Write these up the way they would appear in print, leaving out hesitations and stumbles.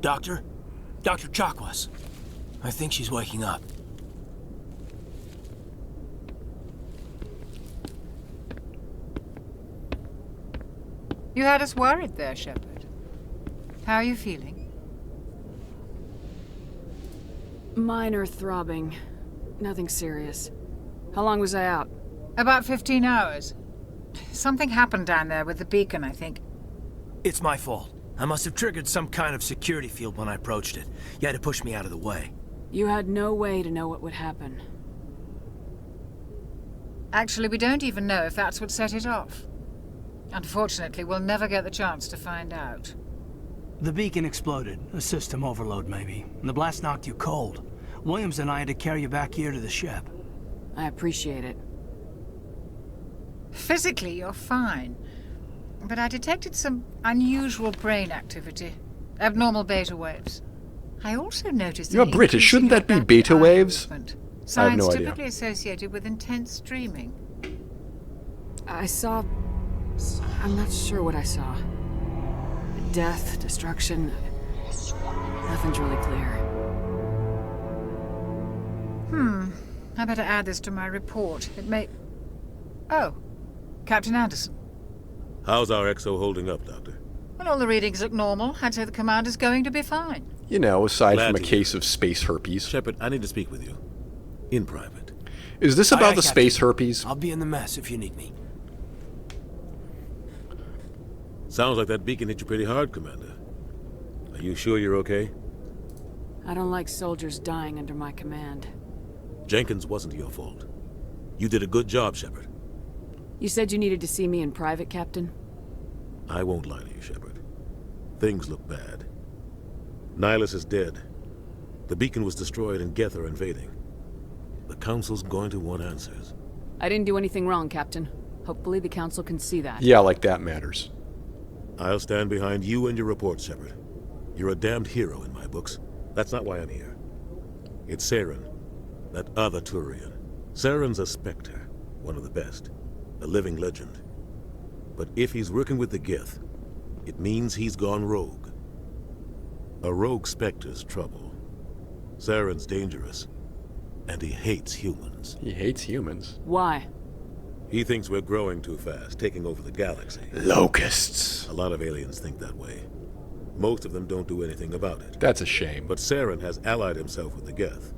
Doctor? Dr. Chakwas. I think she's waking up. You had us worried there, Shepard. How are you feeling? Minor throbbing. Nothing serious. How long was I out? About 15 hours. Something happened down there with the beacon, I think. It's my fault. I must have triggered some kind of security field when I approached it. You had to push me out of the way. You had no way to know what would happen. Actually, we don't even know if that's what set it off. Unfortunately, we'll never get the chance to find out. The beacon exploded. A system overload, maybe. And the blast knocked you cold. Williams and I had to carry you back here to the ship. I appreciate it. Physically, you're fine. But I detected some unusual brain activity. Abnormal beta waves. I also noticed You're an British. increase Shouldn't in that be your beta rapid eye waves? movement. I have Signs no idea. typically associated with intense streaming. I saw... I'm not sure what I saw. Death, destruction... Nothing's really clear. I better add this to my report. It may... Oh, Captain Anderson. How's our XO holding up, Doctor? Well, all the readings look normal. I'd say the commander's going to be fine. You know, aside Glad from a to hear. case of space herpes. Shepard, I need to speak with you. In private. Is this Aye, about aye, the Captain. space herpes? I'll be in the mess if you need me. Sounds like that beacon hit you pretty hard, Commander. Are you sure you're okay? I don't like soldiers dying under my command. Jenkins wasn't your fault. You did a good job, Shepard. You said you needed to see me in private, Captain? I won't lie to you, Shepard. Things look bad. Nihilus is dead. The beacon was destroyed and Geth are invading. The Council's going to want answers. I didn't do anything wrong, Captain. Hopefully the Council can see that. Yeah, like that matters. I'll stand behind you and your report, Shepard. You're a damned hero in my books. That's not why I'm here. It's Saren, that other Turian. Saren's a Spectre, one of the best, a living legend. But if he's working with the Geth, it means he's gone rogue. A rogue Spectre's trouble. Saren's dangerous, and he hates humans. He hates humans. Why? He thinks we're growing too fast, taking over the galaxy. Locusts. A lot of aliens think that way. Most of them don't do anything about it. That's a shame. But Saren has allied himself with the Geth.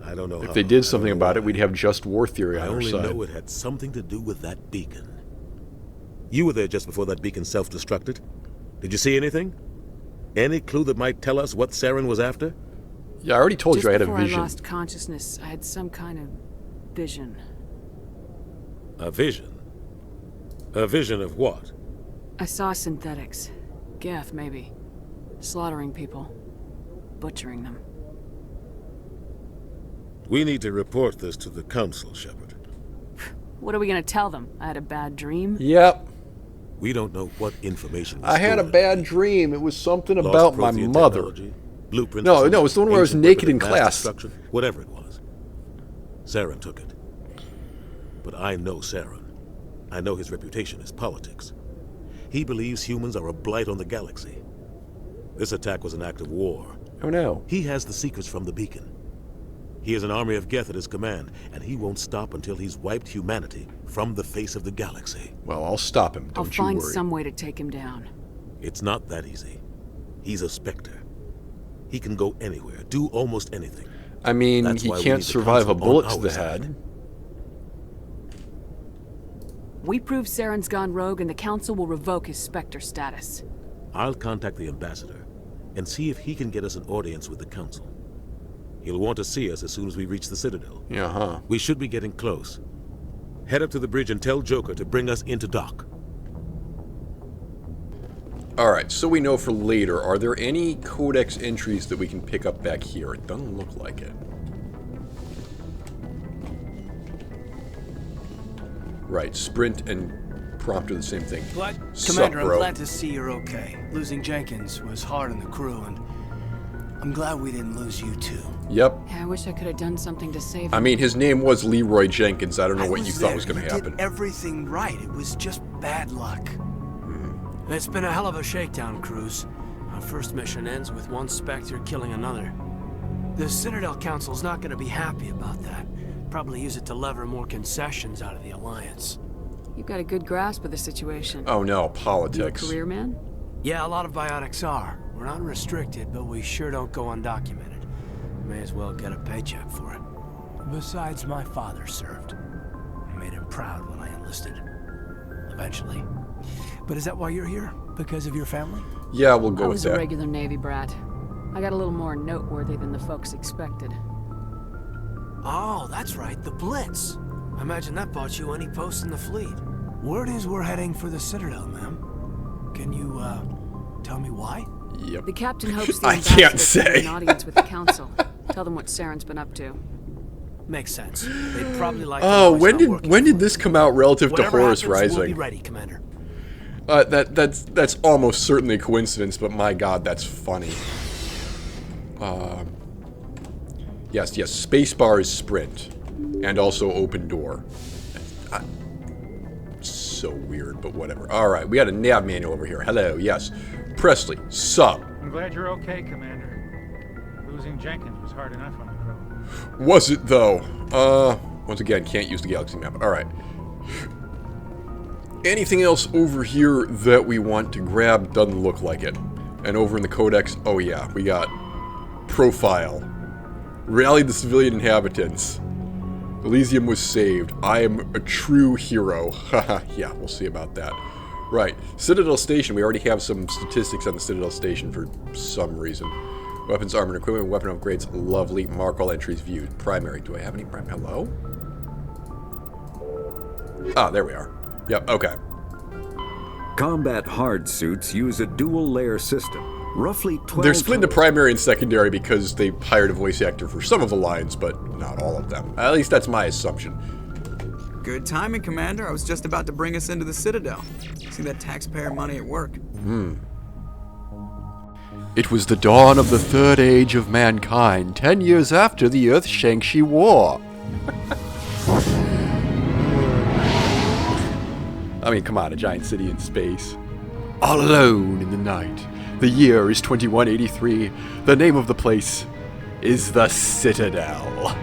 I don't know how. If they did I don't something know about it, why. we'd have just war theory I on our only side. know it had something to do with that beacon. You were there just before that beacon self-destructed. Did you see anything? Any clue that might tell us what Saren was after? Yeah, I already told Just you I had a before vision. I lost consciousness, I had some kind of vision. A vision? A vision of what? I saw synthetics. Geth, maybe. Slaughtering people. Butchering them. We need to report this to the Council, Shepard. What are we gonna tell them? I had a bad dream? Yep. We don't know what information was I had a stolen. bad dream. It was something Lost about my Prothean mother. technology, blueprints. No, of no, it's the one where I was ancient naked weapon in of mass class. destruction, whatever it was. Saren took it. But I know Saren. I know his reputation is politics. He believes humans are a blight on the galaxy. This attack was an act of war. Oh no. He has the secrets from the beacon. He has an army of Geth at his command, and he won't stop until he's wiped humanity from the face of the galaxy. Well, I'll stop him. I'll Don't you find worry. some way to take him down. It's not that easy. He's a Spectre. He can go anywhere, do almost anything. I mean, That's he why we can't need the survive a Council bullet on to our the side. head. We prove Saren's gone rogue and the Council will revoke his Spectre status. I'll contact the ambassador and see if he can get us an audience with the Council. He'll want to see us as soon as we reach the Citadel. Yeah, huh. We should be getting close. Head up to the bridge and tell Joker to bring us into dock. Alright, so we know for later, are there any codex entries that we can pick up back here? It doesn't look like it. Right, sprint and prompt are the same thing. Sup, Commander, I'm bro? glad to see you're okay. Losing Jenkins was hard on the crew, and I'm glad we didn't lose you too. Yep. Yeah, I wish I could have done something to save him. I mean, his name was Leroy Jenkins. I don't know I what you was thought there. was going to You happen. did everything right. It was just bad luck. It's been a hell of a shakedown cruise. Our first mission ends with one Spectre killing another. The Citadel Council's not gonna be happy about that. Probably use it to lever more concessions out of the Alliance. You've got a good grasp of the situation. Oh no, You a politics. career man? Yeah, a lot of biotics are. We're not restricted, but we sure don't go undocumented. May as well get a paycheck for it. Besides, my father served. I made him proud when I enlisted. Eventually. But is that why you're here? Because of your family? Yeah, we'll go I with was a that. regular Navy brat. I got a little more noteworthy than the folks expected. Oh, that's right, the Blitz. I imagine that bought you any post in the fleet. Word is we're heading for the Citadel, ma'am. Can you, tell me why? Yep. The captain hopes the I can't ambassador can have say. an audience with the council. Tell them what Saren's been up to. Makes sense. They'd probably like to Oh, know he's when not did working for this come out relative to Whatever Horus happens, we'll be Rising? ready, Commander. That's almost certainly a coincidence, but my god, that's funny. Yes, spacebar is sprint, and also open door. So weird, but whatever. All right, we got a nav manual over here. Hello, yes, Presley, sup? I'm glad you're okay, Commander. Losing Jenkins was hard enough on the crew. Was it though? Once again, can't use the galaxy map. All right. Anything else over here that we want to grab? Doesn't look like it. And over in the Codex, oh yeah, we got profile. Rally the civilian inhabitants. Elysium was saved. I am a true hero. Haha, yeah, we'll see about that. Right, Citadel Station. We already have some statistics on the Citadel Station for some reason. Weapons, armor, and equipment, weapon upgrades, lovely. Mark all entries viewed. Primary. Do I have any primary? Hello? Ah, there we are. Yep, okay. Combat hard suits use a dual-layer system. Roughly 12... They're split into primary and secondary because they hired a voice actor for some of the lines, but not all of them. At least that's my assumption. Good timing, Commander. I was just about to bring us into the Citadel. See that taxpayer money at work. It was the dawn of the third age of mankind, 10 years after the Earth-Shang-Chi War. I mean, come on, a giant city in space. All alone in the night. The year is 2183. The name of the place is the Citadel.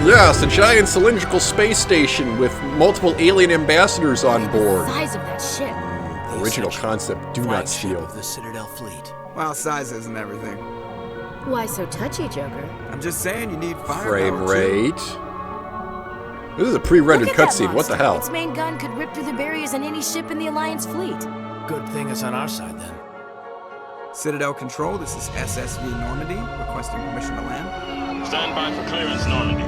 Yes, a giant cylindrical space station with multiple alien ambassadors on board. The size of that ship. The Original essential concept, do not flagship steal. of the Citadel fleet. Well, size isn't everything. Why so touchy, Joker? I'm just saying you need firepower. Frame too. rate. This is a pre-rendered Look at that cutscene. What the monster. hell? Its main gun could rip through the barriers in any ship in the Alliance fleet. Good thing it's on our side, then. Citadel Control, this is SSV Normandy, requesting permission to land. Stand by for clearance, Normandy.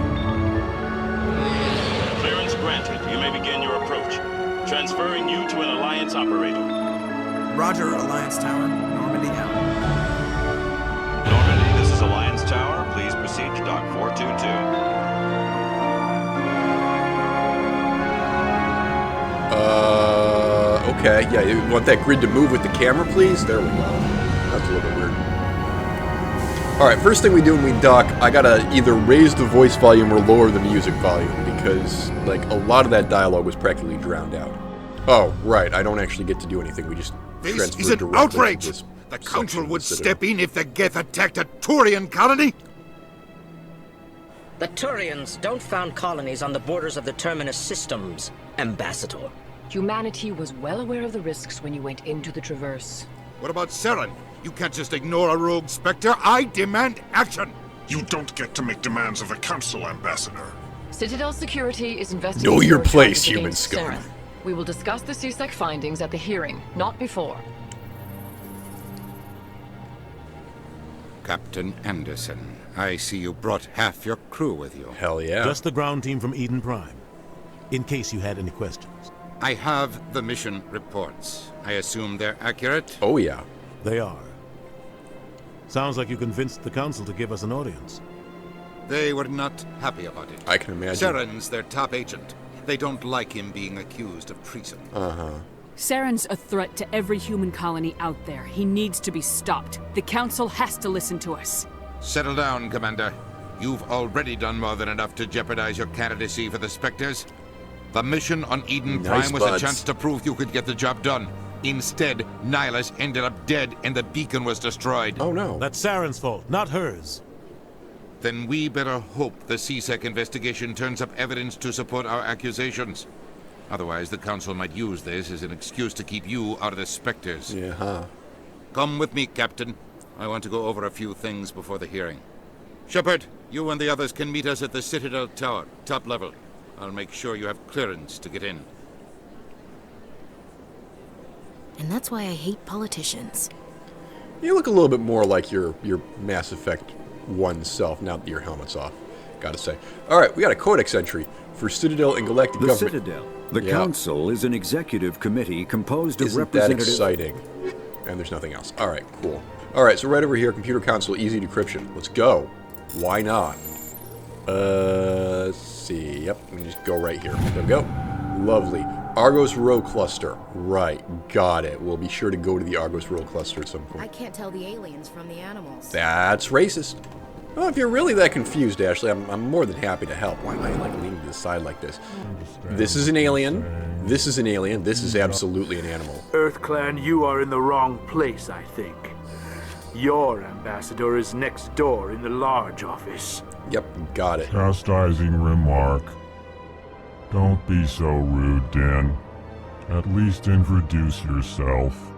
Clearance granted. You may begin your approach. Transferring you to an Alliance operator. Roger, Alliance Tower. Normandy out. Normandy, this is Alliance Tower. Please proceed to Dock 422. Okay, yeah, you want that grid to move with the camera, please? There we go. That's a little bit weird. Alright, first thing we do when we dock, I gotta either raise the voice volume or lower the music volume, because, like, a lot of that dialogue was practically drowned out. Oh, right, I don't actually get to do anything, we just This transfer is an directly to outrage! this The section Council of would the Citadel. step in if the Geth attacked a Turian colony? The Turians don't found colonies on the borders of the Terminus systems, Ambassador. Humanity was well aware of the risks when you went into the Traverse. What about Saren? You can't just ignore a rogue Spectre. I demand action! You don't get to make demands of the Council, Ambassador. Citadel Security is investigating Know your your place, charges human against scum. Saren. We will discuss the CSEC findings at the hearing, not before. Captain Anderson, I see you brought half your crew with you. Hell yeah. Just the ground team from Eden Prime, in case you had any questions. I have the mission reports. I assume they're accurate? Oh yeah. They are. Sounds like you convinced the Council to give us an audience. They were not happy about it. I can imagine. Saren's their top agent. They don't like him being accused of treason. Saren's a threat to every human colony out there. He needs to be stopped. The Council has to listen to us. Settle down, Commander. You've already done more than enough to jeopardize your candidacy for the Spectres. The mission on Eden Nice Prime was buds. a chance to prove you could get the job done. Instead, Nihilus ended up dead and the beacon was destroyed. Oh no. That's Saren's fault, not hers. Then we better hope the CSEC investigation turns up evidence to support our accusations. Otherwise, the Council might use this as an excuse to keep you out of the Spectres. Yeah, huh. Come with me, Captain. I want to go over a few things before the hearing. Shepard, you and the others can meet us at the Citadel Tower, top level. I'll make sure you have clearance to get in. And that's why I hate politicians. You look a little bit more like your Mass Effect 1 self now that your helmet's off, gotta say. Alright, we got a Codex entry for Citadel and Galactic The Government. Citadel. The Council is an executive committee composed of Isn't that representatives... exciting? And there's nothing else. Alright, cool. Alright, so right over here, Computer Console, easy decryption. Let's go. Why not? Let's see. Yep, we can just go right here. There we go. Lovely. Argos Row Cluster. Right, got it. We'll be sure to go to the Argos Row Cluster at some point. I can't tell the aliens from the animals. That's racist. Well, if you're really that confused, Ashley, I'm more than happy to help. Why am I like leaning to the side like this? This is an alien. This is an alien. This is absolutely an animal. EarthClan, you are in the wrong place, I think. Your ambassador is next door in the large office. Yep, got it. Chastising remark. Don't be so rude, Din. At least introduce yourself.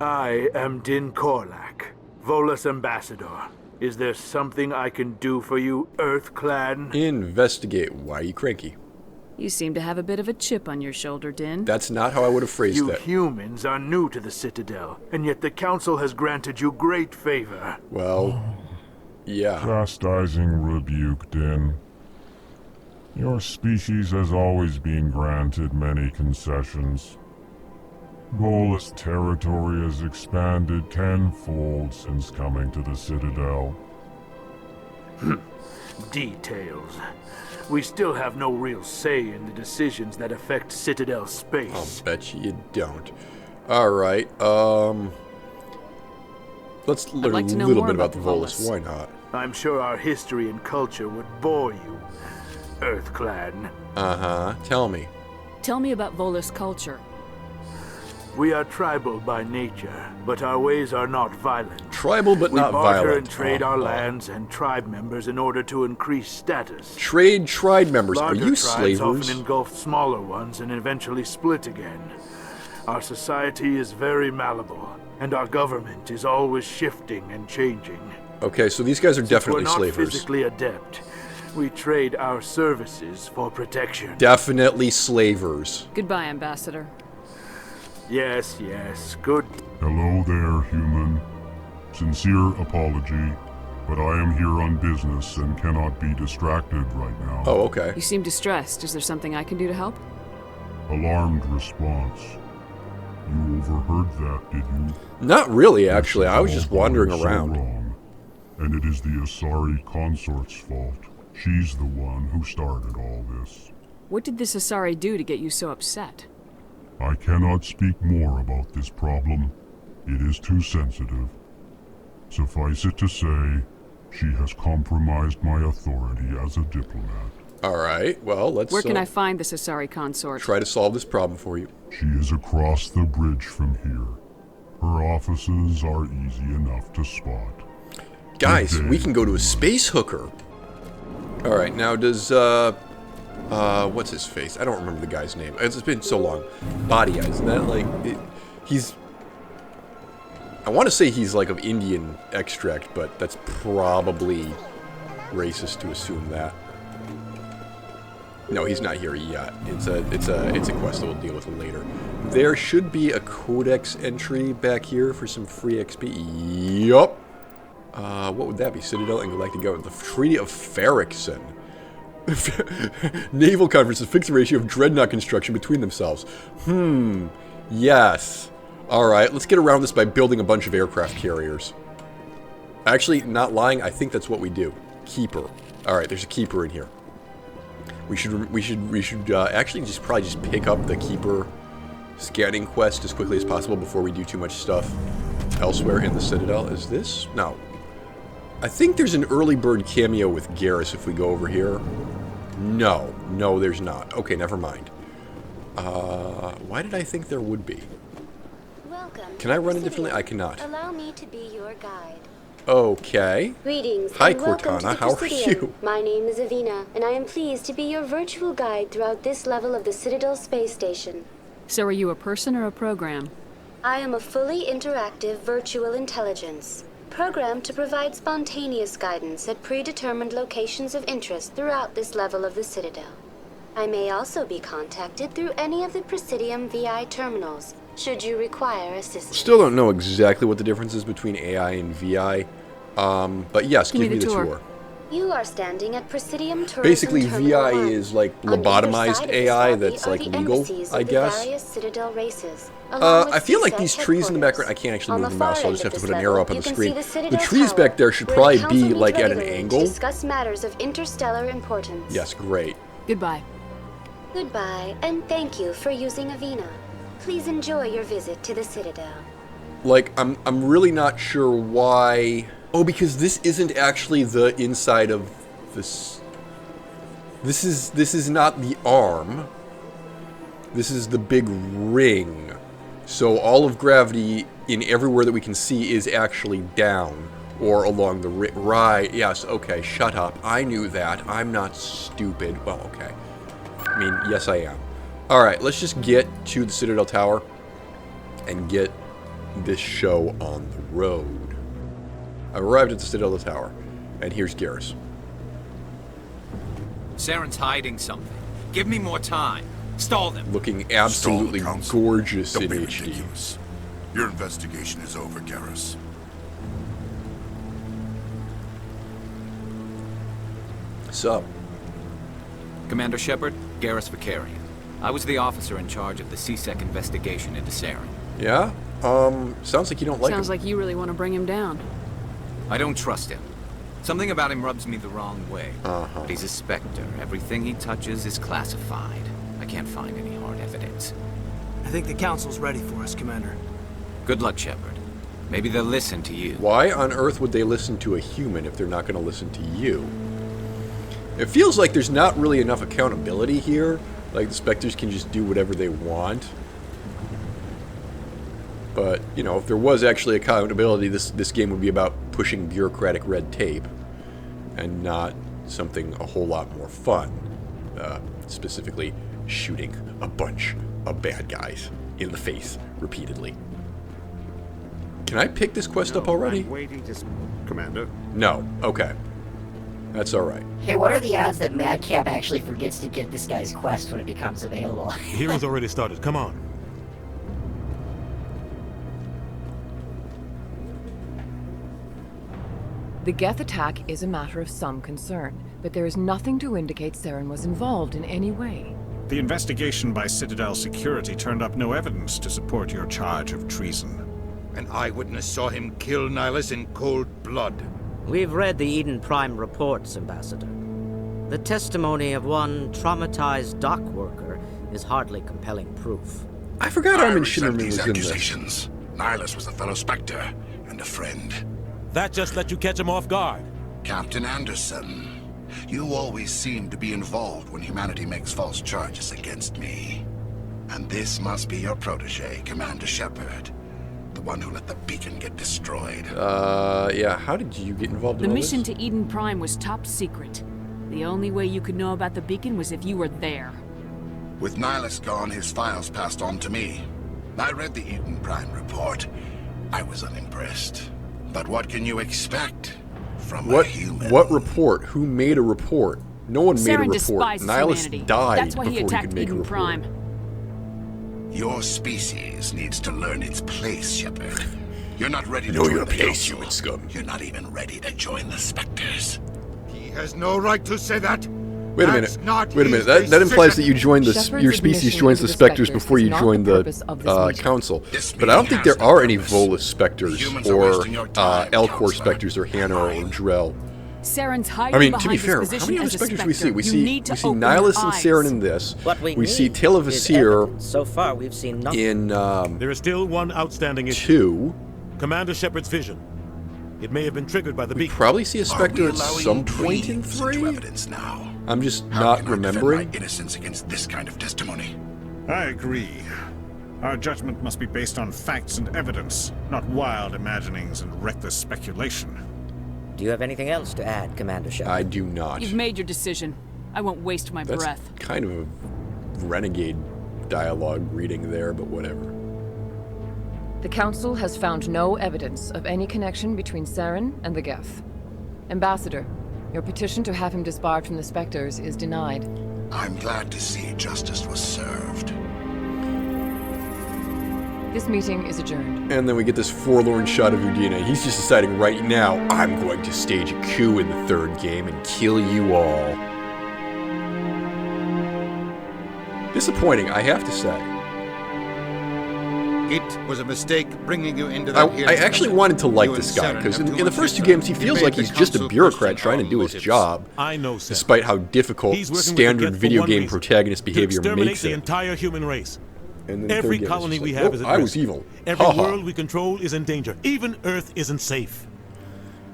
I am Din Korlak, Volus ambassador. Is there something I can do for you, EarthClan? Investigate. Why are you cranky? You seem to have a bit of a chip on your shoulder, Din. That's not how I would have phrased You that. humans are new to the Citadel, and yet the Council has granted you great favor. Well, yeah. Chastising rebuke, Din. Your species has always been granted many concessions. Volus territory has expanded tenfold since coming to the Citadel. Details. We still have no real say in the decisions that affect Citadel space. I'll bet you don't. Alright, let's learn like to a know little more bit about the about Volus. Volus. Why not? I'm sure our history and culture would bore you, EarthClan. Uh-huh. Tell me. Tell me about Volus culture. We are tribal by nature, but our ways are not violent. Tribal but not We barter violent. and trade our lands and tribe members in order to increase status. Trade tribe members. Larger Are you tribes slavers? often engulf smaller ones and eventually split again. Our society is very malleable, and our government is always shifting and changing. Okay, so these guys are definitely We're not slavers. physically adept. We trade our services for protection. Definitely slavers. Goodbye, Ambassador. Yes, yes, good. Hello there, human. Sincere apology, but I am here on business and cannot be distracted right now. Oh, okay. You seem distressed. Is there something I can do to help? Alarmed response. You overheard that, did you? Not really, actually. I was just wandering So around. wrong. And it is the Asari consort's fault. She's the one who started all this. What did this Asari do to get you so upset? I cannot speak more about this problem. It is too sensitive. Suffice it to say, she has compromised my authority as a diplomat. Alright, well, let's... Where can I find this Asari consort? Try to solve this problem for you. She is across the bridge from here. Her offices are easy enough to spot. Guys, we can go to a space hooker. Alright, now does, what's his face? I don't remember the guy's name. It's been so long. Body Eyes, isn't that like... he's... I want to say he's like of Indian extract, but that's probably racist to assume that. No, he's not here yet. It's a quest that we'll deal with later. There should be a codex entry back here for some free XP. Yup. What would that be? Citadel and Galactic Government. The Treaty of Ferrickson. Naval conferences fix the ratio of dreadnought construction between themselves. Yes. Alright, let's get around this by building a bunch of aircraft carriers. Actually, not lying, I think that's what we do. Keeper. Alright, there's a keeper in here. We should actually probably just pick up the keeper scanning quest as quickly as possible before we do too much stuff elsewhere in the Citadel. Is this? No. I think there's an early bird cameo with Garrus if we go over here. No, there's not. Okay, never mind. Why did I think there would be? Welcome. Can I run indifferently? I cannot. Allow me to be your guide. Okay. Greetings. Hi, and welcome to Cortana. the How are Presidium. you? My name is Avina, and I am pleased to be your virtual guide throughout this level of the Citadel space station. So are you a person or a program? I am a fully interactive virtual intelligence, programmed to provide spontaneous guidance at predetermined locations of interest throughout this level of the Citadel. I may also be contacted through any of the Presidium VI terminals, should you require assistance. Still don't know exactly what the difference is between AI and VI, but yes, give me the tour. You are standing at Presidium Tourism Basically, Terminal VI 1. is like On either lobotomized side of AI this lobby that's are like the legal, embassies of I the guess. various Citadel races, along with I feel like CSEC these trees in the background, I headquarters. can't actually On move the the mouse, far so I'll end just have to of put this an arrow level, up on you the can screen. see the Citadel trees Tower, back there should where the probably council be meets like at an regularly angle. to discuss matters of interstellar importance. Yes, great. Goodbye. Goodbye, and thank you for using Avina. Please enjoy your visit to the Citadel. Like, I'm really not sure why... Oh, because this isn't actually the inside of this... This is not the arm. This is the big ring. So all of gravity in everywhere that we can see is actually down or along the right. Yes, okay, shut up. I knew that. I'm not stupid. Well, okay. I mean, yes, I am. All right, let's just get to the Citadel Tower and get this show on the road. I've arrived at the Citadel Tower, and here's Garrus. Saren's hiding something. Give me more time. Stall them. Looking absolutely gorgeous in HD. Ridiculous. Your investigation is over, Garrus. So, Commander Shepard, Garrus Vakarian. I was the officer in charge of the CSEC investigation into Saren. Yeah? Sounds like you don't like him. Sounds like you really want to bring him down. I don't trust him. Something about him rubs me the wrong way. But he's a Spectre. Everything he touches is classified. I can't find any hard evidence. I think the Council's ready for us, Commander. Good luck, Shepard. Maybe they'll listen to you. Why on earth would they listen to a human if they're not going to listen to you? It feels like there's not really enough accountability here. Like, the Spectres can just do whatever they want. But, you know, if there was actually accountability, this game would be about pushing bureaucratic red tape and not something a whole lot more fun. Specifically, shooting a bunch of bad guys in the face repeatedly. Can I pick this quest up already? I'm waiting to... Commander? No. Okay. That's alright. Hey, what are the odds that Madcap actually forgets to get this guy's quest when it becomes available? The hearing's already started. Come on. The Geth attack is a matter of some concern, but there is nothing to indicate Saren was involved in any way. The investigation by Citadel Security turned up no evidence to support your charge of treason. An eyewitness saw him kill Nihilus in cold blood. We've read the Eden Prime reports, Ambassador. The testimony of one traumatized dock worker is hardly compelling proof. I forgot Armin resent Shimerman these was in this. accusations. Nihilus was a fellow Spectre and a friend. That just let you catch him off guard. Captain Anderson, you always seem to be involved when humanity makes false charges against me. And this must be your protege, Commander Shepard. The one who let the beacon get destroyed. Yeah, how did you get involved in The all mission this? to Eden Prime was top secret. The only way you could know about the beacon was if you were there. With Nihilus gone, his files passed on to me. I read the Eden Prime report. I was unimpressed. But what can you expect from a human? What report? Who made a report? No one made a Saren report. despises Nihilus humanity. died That's why before he he attacked could make a Eden report. Prime. Your species needs to learn its place, Shepard. You're not ready to Know join your the place, Council. human scum. You're not even ready to join the Spectres. He has no right to say that. Wait a minute. Wait a minute. That implies that you join the your species joins the Spectres before you join the Council. But I don't think there are any Volus Spectres or Elcor Spectres or Hannah or Drell. Saren's hiding I mean, behind to be his fair, how position many other as a Spectres do we see? Spectre. We You see need to open Nihilus your and eyes. Saren in this. What we see need Tale of is Asir evidence. So far, we've seen nothing. in There is still one outstanding issue. 2. Commander Shepard's vision. It may have been triggered by the beacon. Probably see a Spectre at allowing some point in dreams into 3. evidence now? I'm just How not can I defend remembering. my innocence against this kind of testimony? I agree. Our judgment must be based on facts and evidence, not wild imaginings and reckless speculation. Do you have anything else to add, Commander Shepard? I do not. You've made your decision. I won't waste my That's breath. kind of a renegade dialogue reading there, but whatever. The Council has found no evidence of any connection between Saren and the Geth. Ambassador, your petition to have him disbarred from the Spectres is denied. I'm glad to see justice was served. This meeting is adjourned. And then we get this forlorn shot of Udina. He's just deciding right now, I'm going to stage a coup in the third game and kill you all. Disappointing, I have to say. It was a mistake bringing you into that I actually wanted to like this guy, because in the first two games he feels like he's just a bureaucrat trying to do his job. I know, despite how difficult standard video game protagonist behavior makes the it. entire human race. And then Every third game colony is we like, have "Nope, is at I risk. was evil. Every Ha-ha." world we control is in danger. Even Earth isn't safe.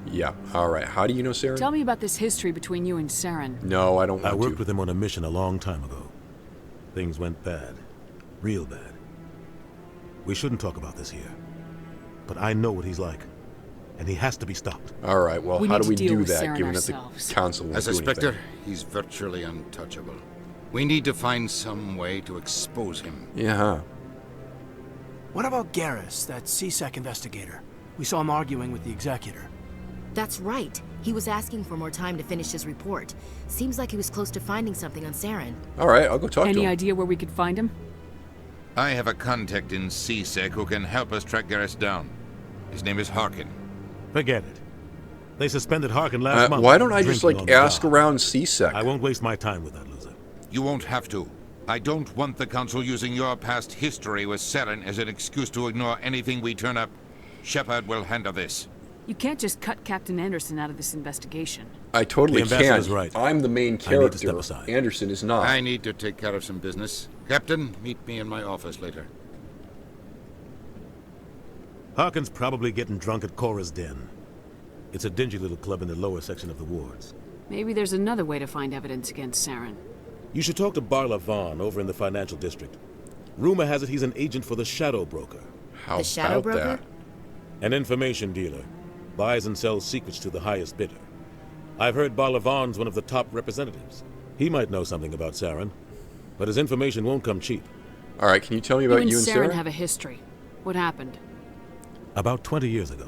Yeah, alright. How do you know Saren? Tell me about this history between you and Saren. No, I don't want I worked to. with him on a mission a long time ago. Things went bad. Real bad. We shouldn't talk about this here. But I know what he's like. And he has to be stopped. Alright, well, We how need do to we deal do with that, Saren given that ourselves. the council won't As a do Spectre, anything? he's virtually untouchable. We need to find some way to expose him. Yeah, huh? What about Garrus, that CSEC investigator? We saw him arguing with the Executor. That's right. He was asking for more time to finish his report. Seems like he was close to finding something on Saren. Alright, I'll go talk to Any him. idea where we could find him? I have a contact in CSEC who can help us track Garrus down. His name is Harkin. Forget it. They suspended Harkin last month. Why don't I just, drinking like, on the ask job. around CSEC? I won't waste my time with that loser. You won't have to. I don't want the Council using your past history with Saren as an excuse to ignore anything we turn up. Shepard will handle this. You can't just cut Captain Anderson out of this investigation. I totally The ambassador's can. right. I'm the main I need to character. step aside. Anderson is not. I need to take care of some business. Captain, meet me in my office later. Harkin's probably getting drunk at Cora's Den. It's a dingy little club in the lower section of the wards. Maybe there's another way to find evidence against Saren. You should talk to Barla Vaughn over in the financial district. Rumor has it he's an agent for the Shadow Broker. How The Shadow about Broker? that? An information dealer. Buys and sells secrets to the highest bidder. I've heard Barla Vaughn's one of the top representatives. He might know something about Saren, but his information won't come cheap. Alright, can you tell me about you and Saren Saren? have a history. What happened? About 20 years ago,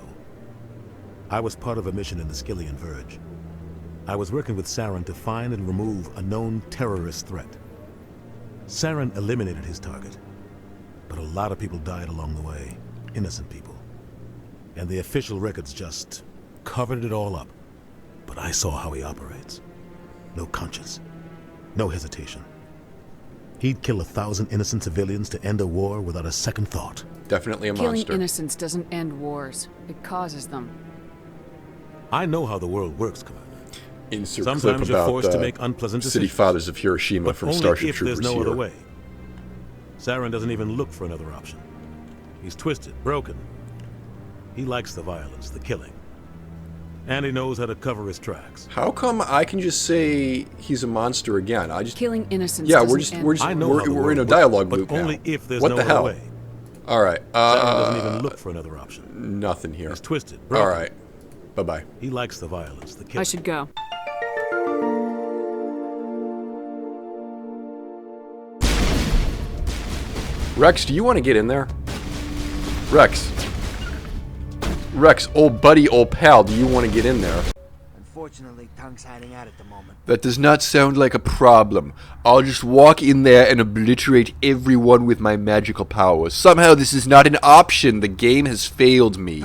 I was part of a mission in the Skillian Verge. I was working with Saren to find and remove a known terrorist threat. Saren eliminated his target, but a lot of people died along the way, innocent people. And the official records just covered it all up. But I saw how he operates. No conscience, no hesitation. He'd kill 1,000 innocent civilians to end a war without a second thought. Definitely a Killing monster. innocents doesn't end wars. It causes them. I know how the world works, Commander. Insert Sometimes clip you're about forced to make unpleasant City decisions. Fathers of Hiroshima But from only Starship if Troopers there's no here. other way. Saren doesn't even look for another option. He's twisted, broken. He likes the violence, the killing. And he knows how to cover his tracks. How come I can just say he's a monster again? I just Killing innocents. yeah, doesn't end I know how the we're in a world dialogue works, loop but only now. if there's What no the other hell? way. All right. Saren doesn't even look for another option. Nothing here. He's twisted, broken. All right. Bye bye. He likes the violence, the killing. I should go. Rex, do you want to get in there? Rex. Rex, old buddy, old pal, do you want to get in there? Unfortunately, Tongue's hiding out at the moment. That does not sound like a problem. I'll just walk in there and obliterate everyone with my magical powers. Somehow this is not an option. The game has failed me.